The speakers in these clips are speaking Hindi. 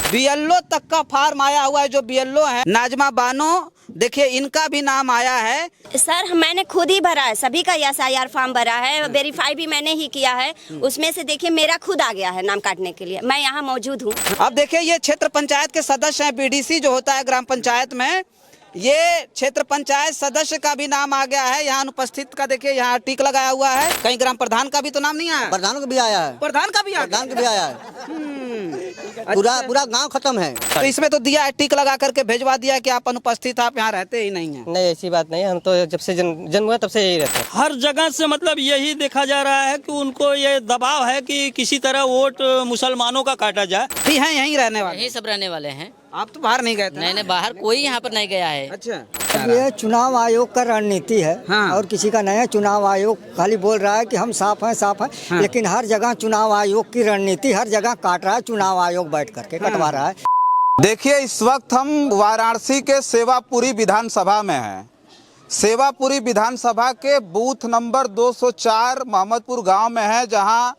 बीएलओ तक का फार्म आया हुआ है। जो बीएलओ है नाजमा बानो, देखिए इनका भी नाम आया है। सर मैंने खुद ही भरा है, सभी का एसआईआर फॉर्म भरा है, वेरीफाई भी मैंने ही किया है। उसमें से देखिए मेरा खुद आ गया है नाम काटने के लिए, मैं यहाँ मौजूद हूँ। अब देखिए ये क्षेत्र पंचायत के सदस्य हैं, बीडीसी जो होता है ग्राम पंचायत में, ये क्षेत्र पंचायत सदस्य का भी नाम आ गया है। यहाँ अनुपस्थित का देखिए यहाँ टिक लगाया हुआ है। कहीं ग्राम प्रधान का भी तो नाम नहीं आया। प्रधान का भी आया है, प्रधान का भी आया, प्रधान का भी आया है। पूरा गांव खत्म है। तो इसमें तो दिया है, टिक लगा करके भेजवा दिया कि आप अनुपस्थित, आप यहाँ रहते ही नहीं है। नहीं, ऐसी बात नहीं, हम तो जब से जन्म हुआ तब से यही रहते हैं। हर जगह से मतलब यही देखा जा रहा है कि उनको ये दबाव है कि किसी तरह वोट मुसलमानों का काटा जाए। भी हैं यहीं रहने वाले, यही सब रहने वाले हैं। आप तो बाहर नहीं गए थे? नहीं, बाहर कोई यहाँ पर नहीं गया है। अच्छा, ये चुनाव आयोग का रणनीति है। हाँ। और किसी का नहीं है। चुनाव आयोग खाली बोल रहा है कि हम साफ हैं साफ हैं, हाँ। लेकिन हर जगह चुनाव आयोग की रणनीति, हर जगह काट रहा है चुनाव आयोग, बैठ करके कटवा रहा है। देखिए इस वक्त हम वाराणसी के सेवापुरी विधानसभा में हैं। सेवापुरी विधानसभा के बूथ नंबर 204 मोहम्मदपुर गांव में है, जहां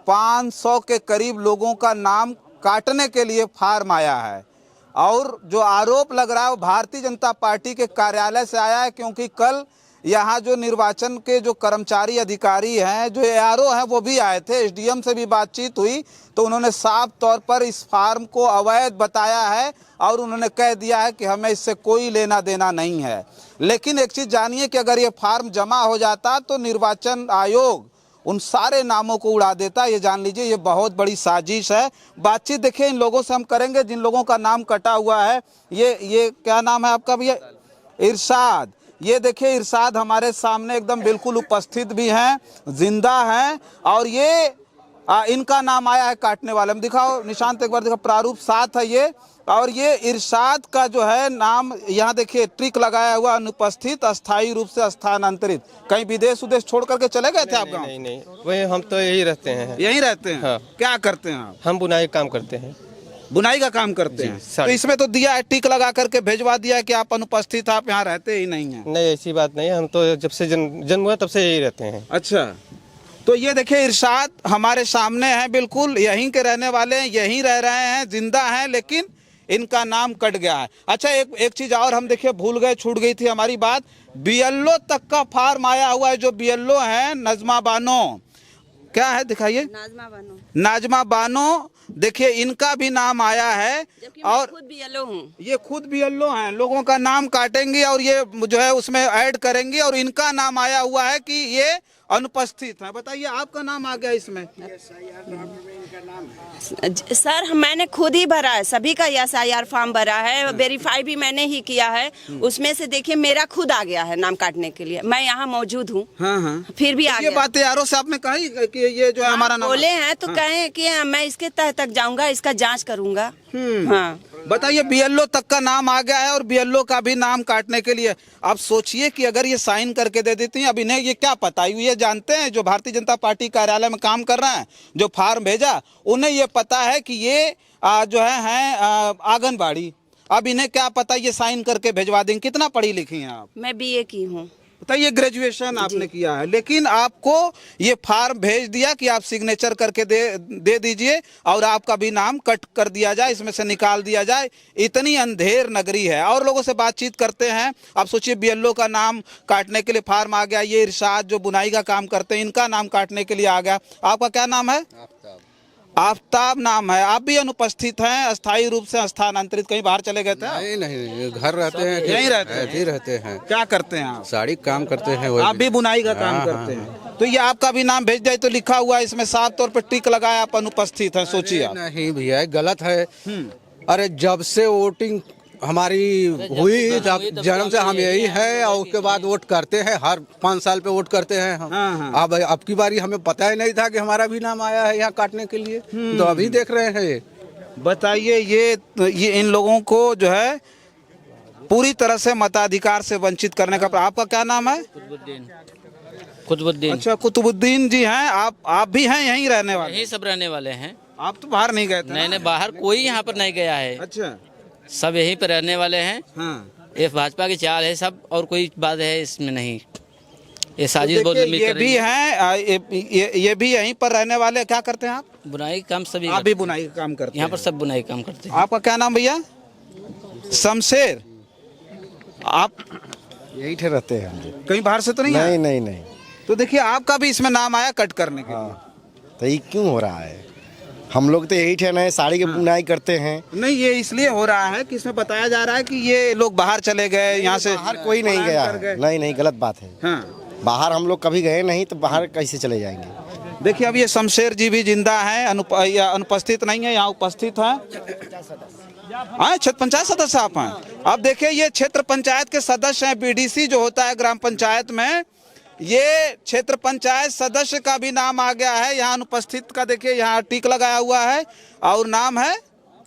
500 के करीब लोगों का नाम काटने के लिए फार्म आया है। और जो आरोप लग रहा है वो भारतीय जनता पार्टी के कार्यालय से आया है, क्योंकि कल यहाँ जो निर्वाचन के जो कर्मचारी अधिकारी हैं, जो एआरओ हैं, वो भी आए थे। एसडीएम से भी बातचीत हुई तो उन्होंने साफ तौर पर इस फार्म को अवैध बताया है और उन्होंने कह दिया है कि हमें इससे कोई लेना देना नहीं है। लेकिन एक चीज़ जानिए कि अगर ये फार्म जमा हो जाता तो निर्वाचन आयोग उन सारे नामों को उड़ा देता। ये जान लीजिए ये बहुत बड़ी साजिश है। बातचीत देखिए इन लोगों से हम करेंगे जिन लोगों का नाम कटा हुआ है। ये क्या नाम है आपका भैया? इरशाद। ये देखिए इरशाद हमारे सामने एकदम बिल्कुल उपस्थित भी हैं, जिंदा हैं। और ये इनका नाम आया है काटने वाले में। दिखाओ निशांत, एक बार दिखाओ, प्रारूप 7 है ये। और ये इरशाद का जो है नाम यहाँ देखिए ट्रिक लगाया हुआ, अनुपस्थित, अस्थायी रूप से स्थानांतरित। कहीं विदेश उदेश छोड़ करके चले गए थे आप गाँव? नहीं, वही हम तो यही रहते हैं। यहीं रहते हैं? हाँ। क्या करते हैं आप? हम बुनाई काम करते हैं। बुनाई का काम करते हैं। तो इसमें तो दिया है, टिक लगा करके भेजवा दिया है कि आप अनुपस्थित, आप यहाँ रहते ही नहीं है। नहीं, ऐसी बात नहीं, हम तो जब से जन्म हुआ तब से यही रहते हैं। अच्छा, तो ये देखिए इरशाद हमारे सामने है, बिल्कुल यहीं के रहने वाले हैं, यहीं रह रहे हैं, जिंदा हैं, लेकिन इनका नाम कट गया है। अच्छा, एक चीज और हम देखिए भूल गए, छूट गई थी हमारी बात। बीएलओ तक का फार्म आया हुआ है। जो बीएलओ है नाजमा बानो, क्या है दिखाइए? नाजमा बानो, देखिए इनका भी नाम आया है। और खुद बीएलओ हूँ। ये खुद बीएलओ हैं, लोगों का नाम काटेंगी और ये जो है उसमें ऐड करेंगी और इनका नाम आया हुआ है कि ये अनुपस्थित है। बताइए आपका नाम आ गया इसमें? सर मैंने खुद ही भरा है, सभी का एसआईआर फॉर्म भरा है, वेरीफाई भी मैंने ही किया है। उसमें से देखिए मेरा खुद आ गया है नाम काटने के लिए, मैं यहाँ मौजूद हूँ। हाँ हाँ। फिर भी आ ये गया। बात यारों से आपने कही कि ये जो है हमारा नाम बोले हैं तो कहें कि मैं इसके तह तक जाऊंगा, इसका जांच करूंगा। हाँ, बताइए बीएलओ तक का नाम आ गया है और बीएलओ का भी नाम काटने के लिए। आप सोचिए कि अगर ये साइन करके दे देती हैं, अब इन्हें ये क्या पता, ये जानते हैं जो भारतीय जनता पार्टी कार्यालय में काम कर रहे हैं, जो फार्म भेजा, उन्हें ये पता है कि ये जो है आंगनबाड़ी। अब इन्हें क्या पता, ये साइन करके भेजवा देंगे। कितना पढ़ी लिखी हैं आप? मैं बीए की हूँ। बताइए ग्रेजुएशन आपने किया है, लेकिन आपको ये फार्म भेज दिया कि आप सिग्नेचर करके दे दीजिए और आपका भी नाम कट कर दिया जाए, इसमें से निकाल दिया जाए। इतनी अंधेर नगरी है। और लोगों से बातचीत करते हैं। आप सोचिए बीएलओ का नाम काटने के लिए फार्म आ गया। ये इरशाद जो बुनाई का काम करते हैं, इनका नाम काटने के लिए आ गया। आपका क्या नाम है? आफ्ताब नाम है। आप भी अनुपस्थित हैं, अस्थायी रूप से स्थानांतरित, कहीं बाहर चले गए थे? नहीं, घर रहते हैं, यहीं रहते हैं? यहीं रहते हैं। क्या करते हैं आप? साड़ी काम करते हैं। आप भी बुनाई का काम करते हैं? तो ये आपका भी नाम भेज जाए तो लिखा हुआ है इसमें साफ तौर पर टिक लगाया, आप अनुपस्थित हैं। सोचिए आप। नहीं भैया, गलत है। अरे जब से वोटिंग हमारी हुई, जब जन्म से हम यही है और उसके बाद वोट करते हैं, हर 5 साल पे वोट करते हैं हम। हाँ। अब की बारी हमें पता ही नहीं था कि हमारा भी नाम आया है यहाँ काटने के लिए, तो अभी देख रहे हैं। बताइए ये इन लोगों को जो है पूरी तरह से मताधिकार से वंचित करने का। आपका क्या नाम है? कुतुबुद्दीन। अच्छा, कुतुबुद्दीन जी हैं आप भी हैं यहीं रहने वाले? यही सब रहने वाले हैं। आप तो बाहर नहीं गए थे? नहीं, बाहर कोई यहाँ पर नहीं गया है। अच्छा, सब यहीं पर रहने वाले हैं। हाँ। ये भाजपा की चाल है सब, और कोई बात है इसमें नहीं। ये साजिश बहुत लंबी ये भी हैं, ये भी यहीं पर रहने वाले। क्या करते हैं आप? बुनाई काम सभी आप भी बुनाई का काम करते यहाँ हैं? पर सब बुनाई काम करते हैं। आपका क्या नाम भैया? शमशेर। आप यही ठहरते हैं हम लोग। कहीं बाहर से तो नहीं आए? नहीं नहीं। तो देखिए आपका भी इसमें नाम आया कट करने के लिए। तो ये क्यों हो रहा है? हम लोग तो यही ठहरना है, साड़ी की बुनाई करते हैं। नहीं, ये इसलिए हो रहा है कि इसमें बताया जा रहा है कि ये लोग बाहर चले गए, यहाँ से बाहर कोई नहीं गया कर गए। है। नहीं, गलत बात है। हाँ, बाहर हम लोग कभी गए नहीं, तो बाहर कैसे चले जाएंगे? देखिए अब ये शमशेर जी भी जिंदा हैं, अनुपस्थित नहीं है, यहाँ उपस्थित हैं। हाँ, क्षेत्र पंचायत सदस्य आप हैं। अब देखिए ये क्षेत्र पंचायत के सदस्य हैं। बीडीसी जो होता है ग्राम पंचायत में, ये क्षेत्र पंचायत सदस्य का भी नाम आ गया है। यहाँ अनुपस्थित का देखिए यहाँ टिक लगाया हुआ है और नाम है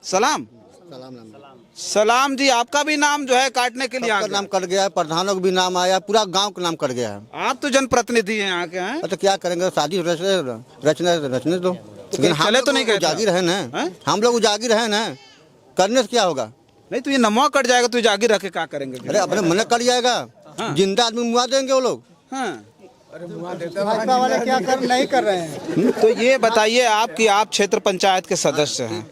सलाम। सलाम जी, आपका भी नाम जो है काटने के लिए आ सबका गया। नाम कट गया है, प्रधानों का भी नाम आया, पूरा गांव का नाम कट गया है। आप तो जनप्रतिनिधि हैं यहाँ के, हैं? तो क्या करेंगे, शादी रचने दो। लेकिन हम चले लोग तो नहीं गए उजागिर है ना, हम लोग उजागिर है ना, करने से क्या होगा? नहीं तो ये नमवा कट जाएगा तो जागिर रख के क्या करेंगे? अरे अपने मन कट जाएगा, जिंदा आदमी मुआ देंगे वो लोग। हाँ। भाजपा वाले क्या नहीं कर रहे हैं। तो ये बताइए आप कि आप क्षेत्र पंचायत के सदस्य हैं,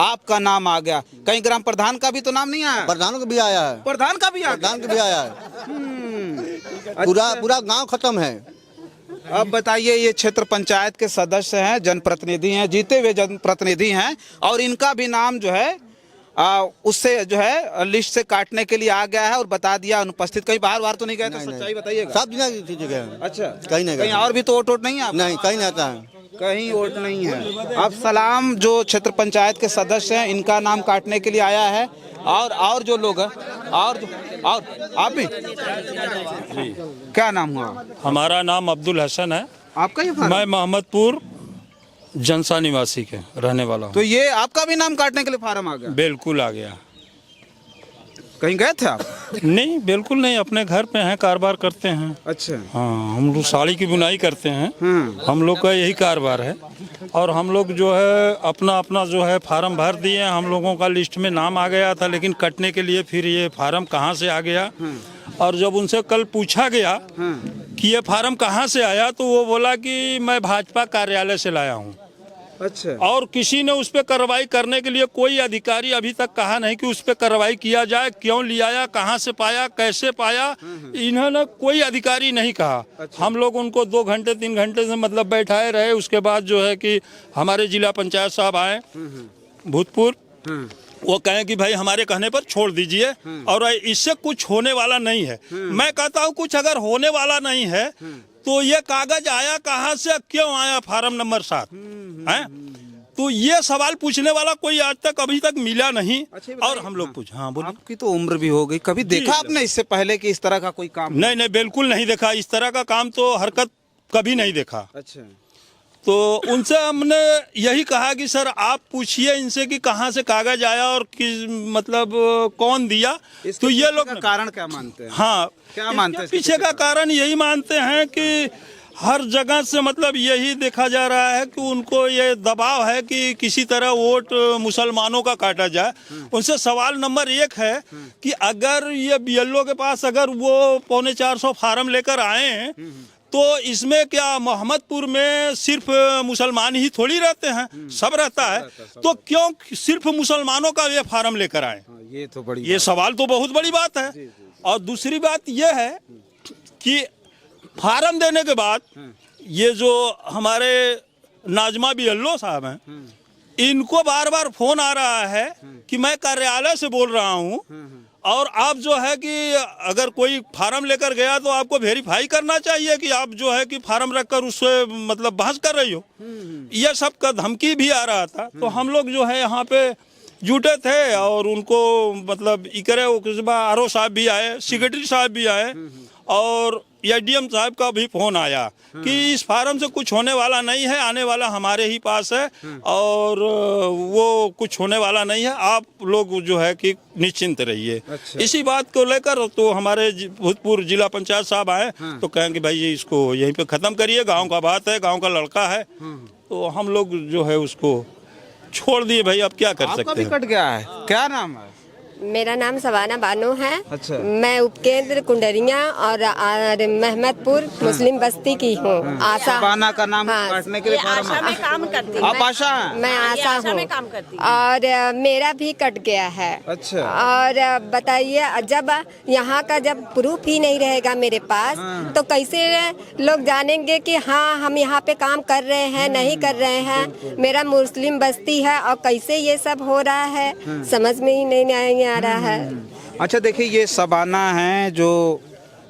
आपका नाम आ गया, कहीं ग्राम प्रधान का भी तो नाम नहीं आया? प्रधानों का भी आया है, प्रधान का भी आ गया? प्रधान का भी आया है। पूरा गांव खत्म है। अब बताइए, ये क्षेत्र पंचायत के सदस्य हैं, जनप्रतिनिधि हैं, जीते हुए जनप्रतिनिधि हैं, और इनका भी नाम जो है उससे जो है लिस्ट से काटने के लिए आ गया है और बता दिया अनुपस्थित। कहीं बाहर तो नहीं गए? तो सच्चाई बताइएगा। सब जगह है। अच्छा, कहीं नहीं कहीं गए। और भी तो वोट नहीं है आपका? नहीं, कहीं नहीं आता है। कहीं वोट नहीं है। अब सलाम जो क्षेत्र पंचायत के सदस्य हैं, इनका नाम काटने के लिए आया है। और जो लोग हैं, और आप भी, क्या नाम हुआ? हमारा नाम अब्दुल हसन है। आपका ये फार्म? मैं मोहम्मदपुर जनसा निवासी के रहने वाला हूँ। तो ये आपका भी नाम काटने के लिए फार्म आ गया? बिल्कुल आ गया। कहीं गए थे आप? नहीं, बिल्कुल नहीं, अपने घर पे हैं, कारोबार करते हैं। अच्छा। हाँ, हम लोग साड़ी की बुनाई करते हैं। हम लोग का यही कारोबार है। और हम लोग जो है अपना जो है फार्म भर दिए। हम लोगों का लिस्ट में नाम आ गया था, लेकिन कटने के लिए फिर ये फार्म कहाँ से आ गया। और जब उनसे कल पूछा गया कि ये फार्म कहाँ से आया, तो वो बोला कि मैं भाजपा कार्यालय से लाया हूँ। अच्छा। और किसी ने उस पर कार्रवाई करने के लिए कोई अधिकारी अभी तक कहा नहीं कि उस पर कार्रवाई किया जाए। क्यों लिया, कहाँ से पाया, कैसे पाया, इन्होंने कोई अधिकारी नहीं कहा। अच्छा। हम लोग उनको 2 घंटे 3 घंटे से मतलब बैठाए रहे। उसके बाद जो है कि हमारे जिला पंचायत साहब आए भूतपूर्व, वो कहें कि भाई हमारे कहने पर छोड़ दीजिए और इससे कुछ होने वाला नहीं है। मैं कहता हूँ कुछ अगर होने वाला नहीं है तो ये कागज आया कहाँ से, क्यों आया फार्म नंबर 7 है? तो ये सवाल पूछने वाला कोई आज तक अभी तक मिला नहीं। और हम लोग पूछ, हाँ बोलिए। आपकी तो उम्र भी हो गई, कभी देखा आपने इससे पहले कि इस तरह का कोई काम? नहीं, बिल्कुल नहीं देखा। इस तरह का काम तो हरकत कभी नहीं देखा। अच्छा। तो उनसे हमने यही कहा कि सर आप पूछिए इनसे कि कहाँ से कागज आया और किस मतलब कौन दिया। तो ये लोग कारण क्या मानते हैं? हाँ, क्या मानते हैं? पीछे का कारण यही मानते हैं कि हर जगह से मतलब यही देखा जा रहा है कि उनको ये दबाव है कि किसी तरह वोट मुसलमानों का काटा जाए। उनसे सवाल नंबर 1 है कि अगर ये बीएलओ के पास अगर वो 450 फार्म लेकर आए हैं, तो इसमें क्या मोहम्मदपुर में सिर्फ मुसलमान ही थोड़ी रहते हैं, सब रहता है। तो क्यों सिर्फ मुसलमानों का ये फार्म लेकर आए? ये तो बड़ी, ये सवाल तो बहुत बड़ी बात है। और दूसरी बात यह है कि फार्म देने के बाद ये जो हमारे नाजमा बीएलओ साहब हैं, इनको बार बार फोन आ रहा है कि मैं कार्यालय से बोल रहा हूँ और आप जो है कि अगर कोई फार्म लेकर गया तो आपको वेरीफाई करना चाहिए कि आप जो है कि फार्म रखकर उससे मतलब बहस कर रही हो। यह सब का धमकी भी आ रहा था। तो हम लोग जो है यहाँ पे जुटे थे और उनको मतलब इकरे आरओ साहब भी आए, सेक्रेटरी साहब भी आए और एडीएम साहब का भी फोन आया कि इस फार्म से कुछ होने वाला नहीं है, आने वाला हमारे ही पास है और वो कुछ होने वाला नहीं है, आप लोग जो है कि निश्चिंत रहिए। अच्छा। इसी बात को लेकर तो हमारे भूतपूर्व जिला पंचायत साहब आए तो कहें कि भाई इसको यहीं पे खत्म करिए, गांव का बात है, गांव का लड़का है। तो हम लोग जो है उसको छोड़ दिए। भाई अब क्या कर सकते हैं? आपका भी कट गया है, क्या नाम है? मेरा नाम सवाना बानो है। अच्छा। मैं उपकेंद्र कुंडरिया और महमदपुर मुस्लिम बस्ती की हूँ। आशा शबाना का नाम हाँ। काटने के लिए फार्म आशा में काम करती हूँ। आप आशा हैं? मैं आशा आशा में हूँ काम करती हूँ। और मेरा भी कट गया है। अच्छा। और बताइए, जब यहाँ का जब प्रूफ ही नहीं रहेगा मेरे पास तो कैसे लोग जानेंगे कि हाँ हम यहाँ पे काम कर रहे हैं नहीं कर रहे हैं। मेरा मुस्लिम बस्ती है और कैसे ये सब हो रहा है समझ में ही नहीं आ रहा है। अच्छा देखिए, ये शबाना हैं जो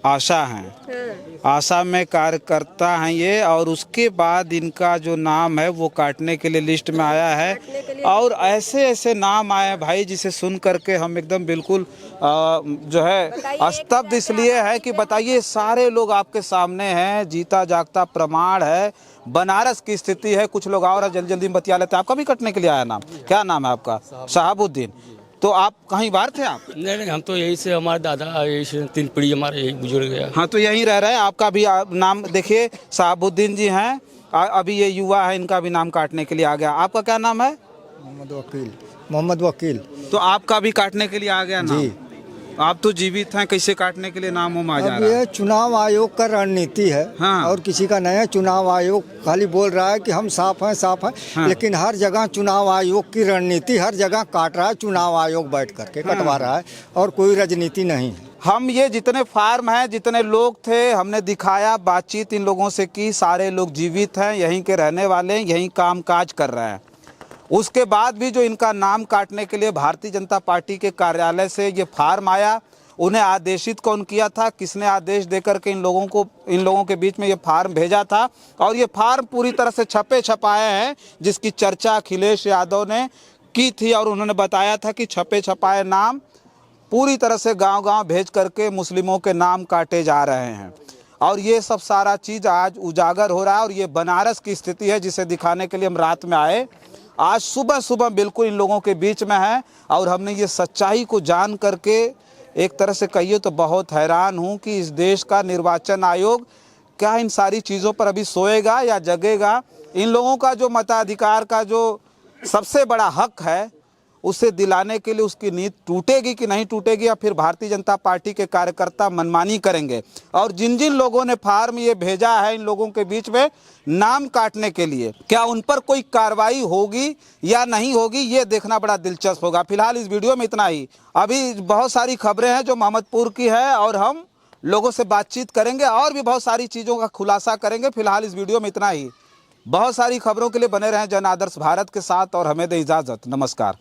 आशा हैं, आशा में कार्यकर्ता हैं ये, और उसके बाद इनका जो नाम है वो काटने के लिए लिस्ट में आया है। और ऐसे ऐसे नाम आए हैं भाई जिसे सुन करके हम एकदम बिल्कुल जो है स्तब्ध इसलिए है कि बताइए, सारे लोग आपके सामने हैं, जीता जागता प्रमाण है। बनारस की स्थिति है। कुछ लोग और जल्दी जल्दी में बतिया लेते हैं। आपका भी कटने के लिए आया नाम, क्या नाम है आपका? शहाबुद्दीन। तो आप कहीं बाहर थे आप? नहीं, हम तो यही से, हमारे दादा यही से 3 पीढ़ी हमारे यही गुजर गया। हाँ, तो यहीं रह रहे हैं। आपका भी नाम देखिए, शहाबुद्दीन जी हैं। अभी ये युवा है, इनका भी नाम काटने के लिए आ गया। आपका क्या नाम है? मोहम्मद वकील। तो आपका भी काटने के लिए आ गया नाम? आप तो जीवित हैं, कैसे काटने के लिए नाम आ जा अब रहा है? ये चुनाव आयोग का रणनीति है। हाँ। और किसी का नहीं है। चुनाव आयोग खाली बोल रहा है कि हम साफ हैं साफ हैं। हाँ। लेकिन हर जगह चुनाव आयोग की रणनीति, हर जगह काट रहा है। चुनाव आयोग बैठ करके कटवा रहा है और कोई राजनीति नहीं है। हम ये जितने फार्म हैं, जितने लोग थे, हमने दिखाया, बातचीत इन लोगों से की। सारे लोग जीवित हैं, यहीं के रहने वाले हैं, यहीं काम काज कर रहे हैं। उसके बाद भी जो इनका नाम काटने के लिए भारतीय जनता पार्टी के कार्यालय से ये फार्म आया, उन्हें आदेशित कौन किया था, किसने आदेश देकर के इन लोगों के बीच में ये फार्म भेजा था? और ये फार्म पूरी तरह से छपे छपाए हैं, जिसकी चर्चा अखिलेश यादव ने की थी। और उन्होंने बताया था कि छपे छपाए नाम पूरी तरह से गांव-गांव भेज करके मुस्लिमों के नाम काटे जा रहे हैं। और ये सब सारा चीज़ आज उजागर हो रहा है। और ये बनारस की स्थिति है, जिसे दिखाने के लिए हम रात में आए। आज सुबह सुबह बिल्कुल इन लोगों के बीच में है। और हमने ये सच्चाई को जान करके एक तरह से कहिए तो बहुत हैरान हूँ कि इस देश का निर्वाचन आयोग क्या इन सारी चीज़ों पर अभी सोएगा या जगेगा? इन लोगों का जो मताधिकार का जो सबसे बड़ा हक है, उसे दिलाने के लिए उसकी नींद टूटेगी कि नहीं टूटेगी, या फिर भारतीय जनता पार्टी के कार्यकर्ता मनमानी करेंगे? और जिन जिन लोगों ने फार्म ये भेजा है इन लोगों के बीच में नाम काटने के लिए, क्या उन पर कोई कार्रवाई होगी या नहीं होगी, ये देखना बड़ा दिलचस्प होगा। फिलहाल इस वीडियो में इतना ही। अभी बहुत सारी खबरें हैं जो महमदपुर की है, और हम लोगों से बातचीत करेंगे और भी बहुत सारी चीज़ों का खुलासा करेंगे। फिलहाल इस वीडियो में इतना ही। बहुत सारी खबरों के लिए बने रहें जन आदर्श भारत के साथ, और हमें दें इजाज़त। नमस्कार।